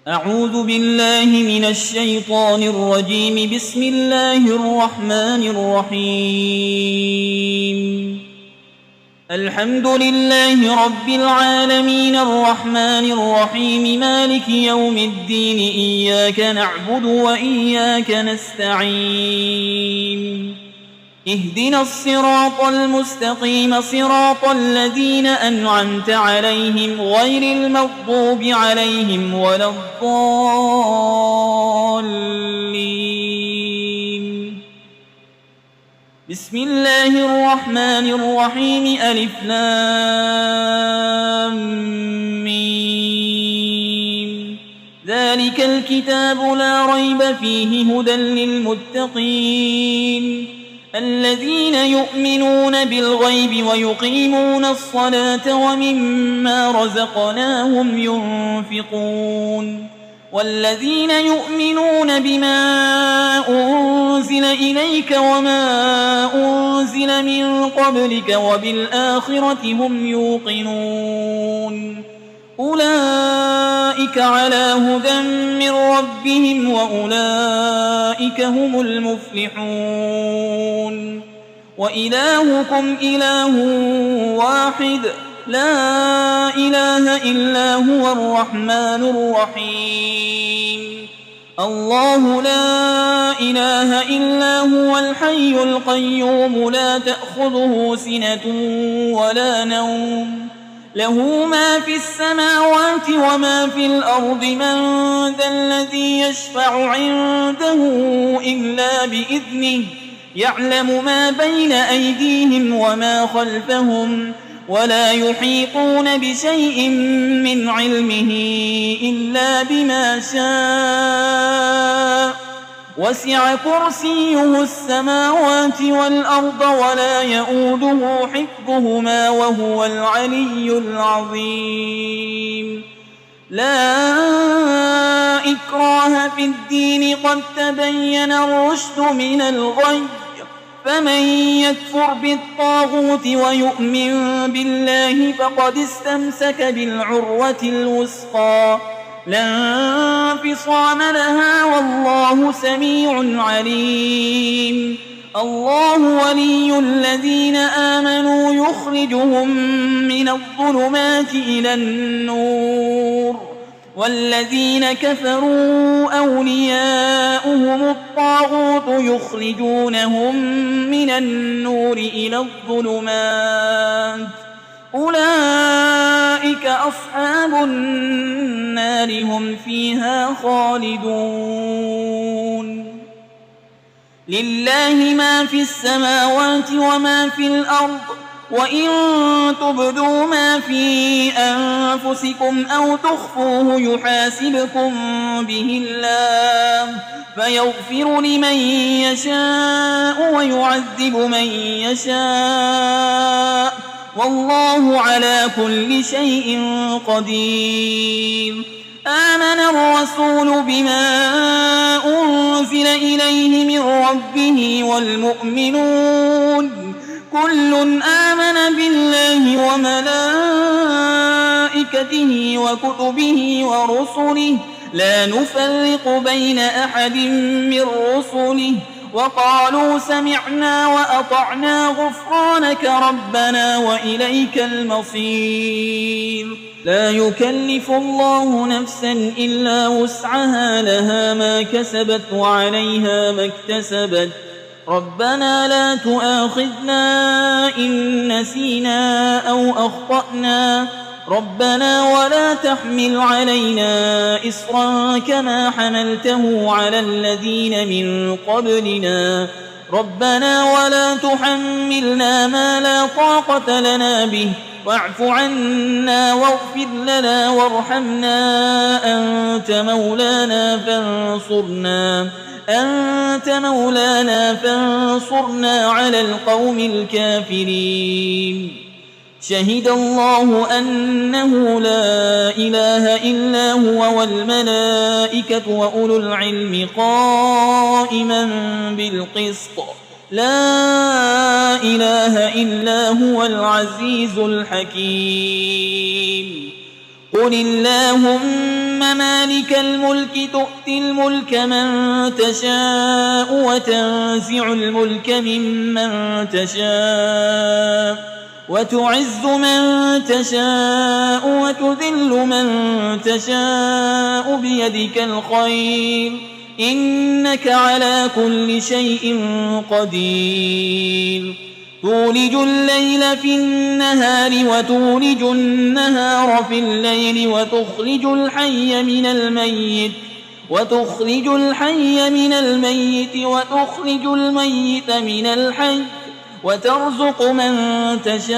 أعوذ بالله من الشيطان الرجيم. بسم الله الرحمن الرحيم. الحمد لله رب العالمين الرحمن الرحيم مالك يوم الدين إياك نعبد وإياك نستعين اهدنا الصراط المستقيم صراط الذين أنعمت عليهم غير المغضوب عليهم ولا الضالين. بسم الله الرحمن الرحيم. ألف لام ميم. ذلك الكتاب لا ريب فيه هدى للمتقين الذين يؤمنون بالغيب ويقيمون الصلاة ومما رزقناهم ينفقون والذين يؤمنون بما أنزل إليك وما أنزل من قبلك وبالآخرة هم يوقنون أولئك على هدى من ربهم وأولئك هم المفلحون. وإلهكم إله واحد لا إله إلا هو الرحمن الرحيم. الله لا إله إلا هو الحي القيوم لا تأخذه سنة ولا نوم له ما في السماوات وما في الأرض. من ذا الذي يشفع عنده إلا بإذنه يعلم ما بين أيديهم وما خلفهم ولا يحيطون بشيء من علمه إلا بما شاء وسع كرسيه السماوات والأرض ولا يؤوده حفظهما وهو العلي العظيم. لا إكراه في الدين قد تبين الرشد من الغي فمن يكفر بالطاغوت ويؤمن بالله فقد استمسك بالعروة الوثقى لا انفصام لها والله سميع عليم. الله ولي الذين آمنوا يخرجهم من الظلمات إلى النور والذين كفروا أولياؤهم الطاغوت يخرجونهم من النور إلى الظلمات أولئك أصحاب النار هم فيها خالدون. لله ما في السماوات وما في الأرض وإن تبدوا ما في أنفسكم أو تخفوه يحاسبكم به الله فيغفر لمن يشاء ويعذب من يشاء والله على كل شيء قدير. آمن الرسول بما أنزل إليه من ربه والمؤمنون كل آمن بالله وملائكته وكتبه ورسله لا نفرق بين أحد من رسله وقالوا سمعنا وأطعنا غفرانك ربنا وإليك المصير. لا يكلف الله نفسا إلا وسعها لها ما كسبت وعليها ما اكتسبت ربنا لا تؤاخذنا إن نسينا أو أخطأنا ربنا ولا تحمل علينا إصرا كما حملته على الذين من قبلنا ربنا ولا تحملنا ما لا طاقة لنا به واعف عنا واغفر لنا وارحمنا أنت مولانا فانصرنا على القوم الكافرين. شهد الله أنه لا إله إلا هو والملائكة وأولو العلم قائما بالقسط لا إله إلا هو العزيز الحكيم. قل اللهم مالك الملك تؤتي الملك من تشاء وتنزع الملك ممن تشاء وتعز من تشاء وتذل من تشاء بيدك الخير إنك على كل شيء قدير تولج الليل في النهار وتولج النهار في الليل وتخرج الحي من الميت وتخرج الميت من الحي وترزق من تشاء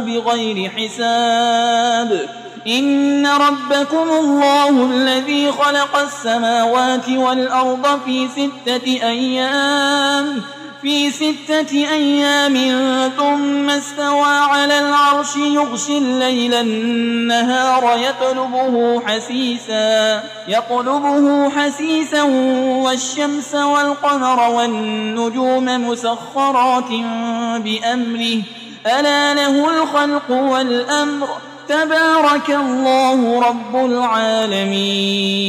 بغير حساب إن ربكم الله الذي خلق السماوات والأرض في 6 أيام ثم استوى على العرش يغشي الليل النهار يطلبه حسيسا والشمس والقمر والنجوم مسخرات بأمره ألا له الخلق والأمر تبارك الله رب العالمين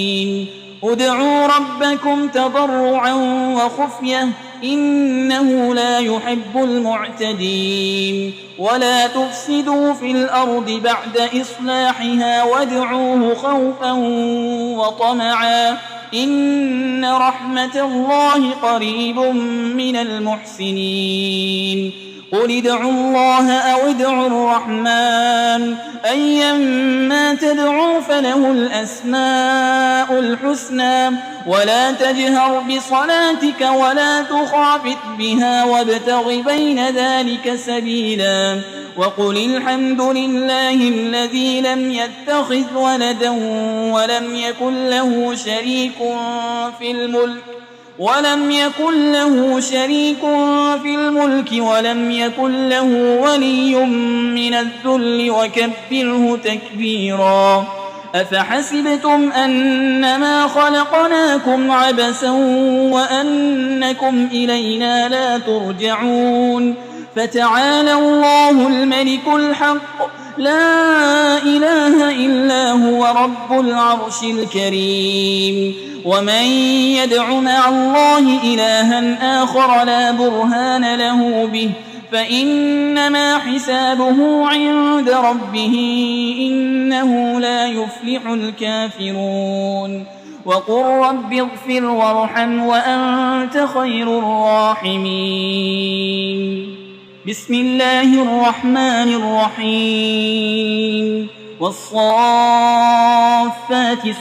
ادعوا ربكم تضرعا وخفية إنه لا يحب المعتدين ولا تفسدوا في الأرض بعد إصلاحها وادعوه خوفا وطمعا إن رحمة الله قريب من المحسنين قل ادعوا الله أو ادعوا الرحمن أيما تدعوا فله الأسماء الحسنى ولا تجهر بصلاتك ولا تخافت بها وابتغ بين ذلك سبيلا وقل الحمد لله الذي لم يتخذ ولدا ولم يكن له شريك في الملك ولم يكن له ولي من الذل وكبره تكبيرا أفحسبتم أنما خلقناكم عبثا وأنكم إلينا لا ترجعون فتعالى الله الملك الحق لا إله إلا هو رب العرش الكريم ومن يدع مع الله إلها آخر لا برهان له به فإنما حسابه عند ربه إنه لا يفلح الكافرون وقل رب اغفر وارحم وأنت خير الراحمين بسم الله الرحمن الرحيم والصافات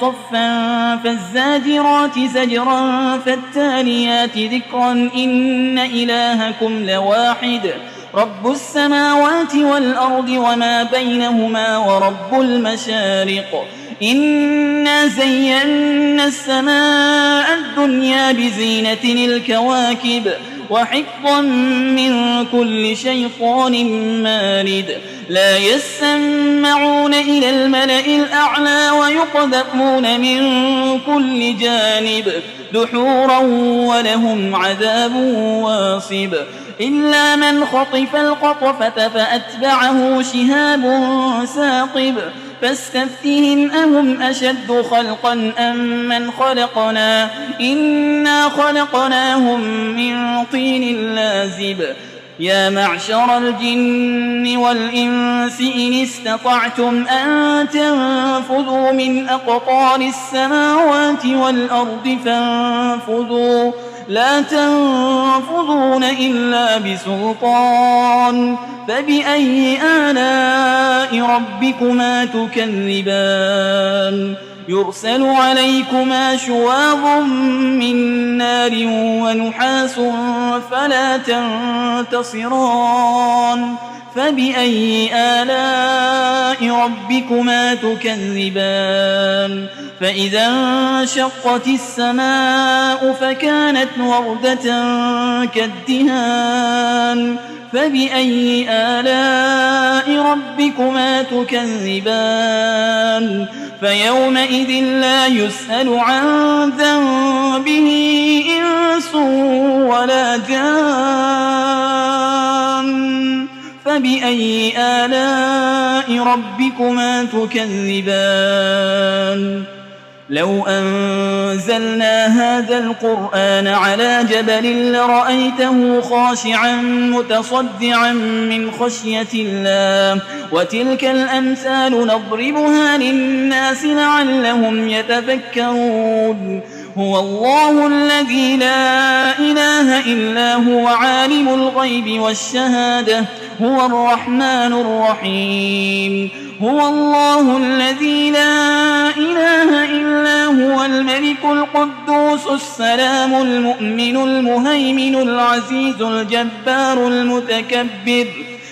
صفا فالزاجرات زجرا فالتاليات ذكرا إن إلهكم لواحد رب السماوات والأرض وما بينهما ورب المشارق إنا زينا السماء الدنيا بزينة الكواكب وحفظا من كل شيطان مارد لا يسمعون إلى الملأ الأعلى ويقذفون من كل جانب دحورا ولهم عذاب واصب إلا من خطف القطفة فأتبعه شهاب ثاقب فاستفتهم أهم أشد خلقا أم من خلقنا إنا خلقناهم من طين لازب يا معشر الجن والإنس إن استطعتم أن تنفذوا من أقطار السماوات والأرض فانفذوا لا تنفذون إلا بسلطان فبأي آلاء ربكما تكذبان يرسل عليكما شواظ من نار ونحاس فلا تنتصران فبأي آلاء ربكما تكذبان فإذا انشقت السماء فكانت وردة كالدهان فبأي آلاء ربكما تكذبان فيومئذ لا يسأل عن ذنبه إنس ولا جان فبأي آلاء ربكما تكذبان لو أنزلنا هذا القرآن على جبل لرأيته خاشعا متصدعا من خشية الله وتلك الأمثال نضربها للناس لعلهم يتفكرون هو الله الذي لا إله إلا هو عالم الغيب والشهادة هو الرحمن الرحيم هو الله الذي لا إله إلا هو الملك القدوس السلام المؤمن المهيمن العزيز الجبار المتكبر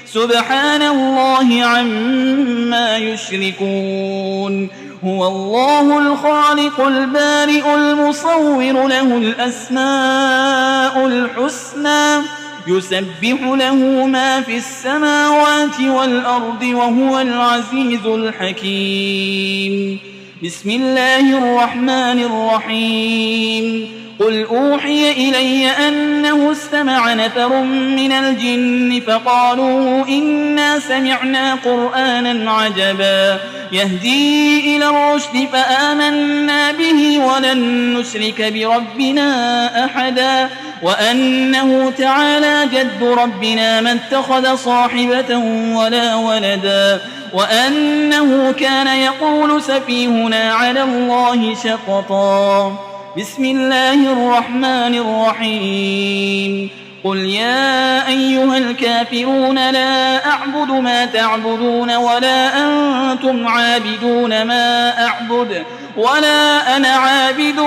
سبحان الله عما يشركون هو الله الخالق البارئ المصور له الأسماء الحسنى يسبح له ما في السماوات والأرض وهو العزيز الحكيم بسم الله الرحمن الرحيم قل أوحي إلي أنه استمع نفر من الجن فقالوا إنا سمعنا قرآنا عجبا يهدي إلى الرشد فآمنا به ولن نشرك بربنا أحدا وأنه تعالى جد ربنا ما اتخذ صاحبة ولا ولدا وأنه كان يقول سفيهنا على الله شططا بسم الله الرحمن الرحيم قل يا أيها الكافرون لا أعبد ما تعبدون ولا أنتم عابدون ما أعبد ولا أنا عابد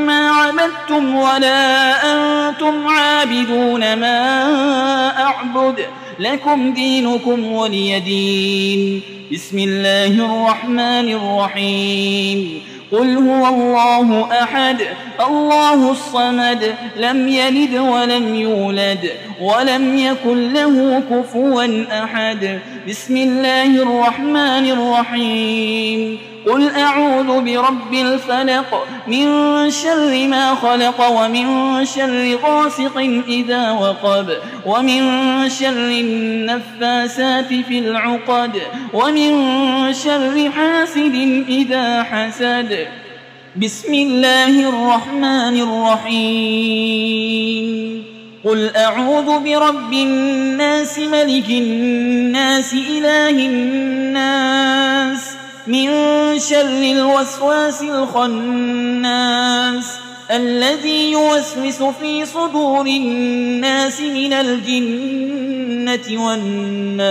ما عبدتم ولا أنتم عابدون ما أعبد لكم دينكم ولي دين بسم الله الرحمن الرحيم قل هو الله أحد الله الصمد لم يلد ولم يولد ولم يكن له كفوا أحد بسم الله الرحمن الرحيم قل أعوذ برب الفلق من شر ما خلق ومن شر غاسق إذا وقب ومن شر النفاسات في العقد ومن شر حاسد إذا حسد بسم الله الرحمن الرحيم قل أعوذ برب الناس ملك الناس إله الناس من شر الوسواس الخناس الذي يوسوس في صدور الناس من الجنة والناس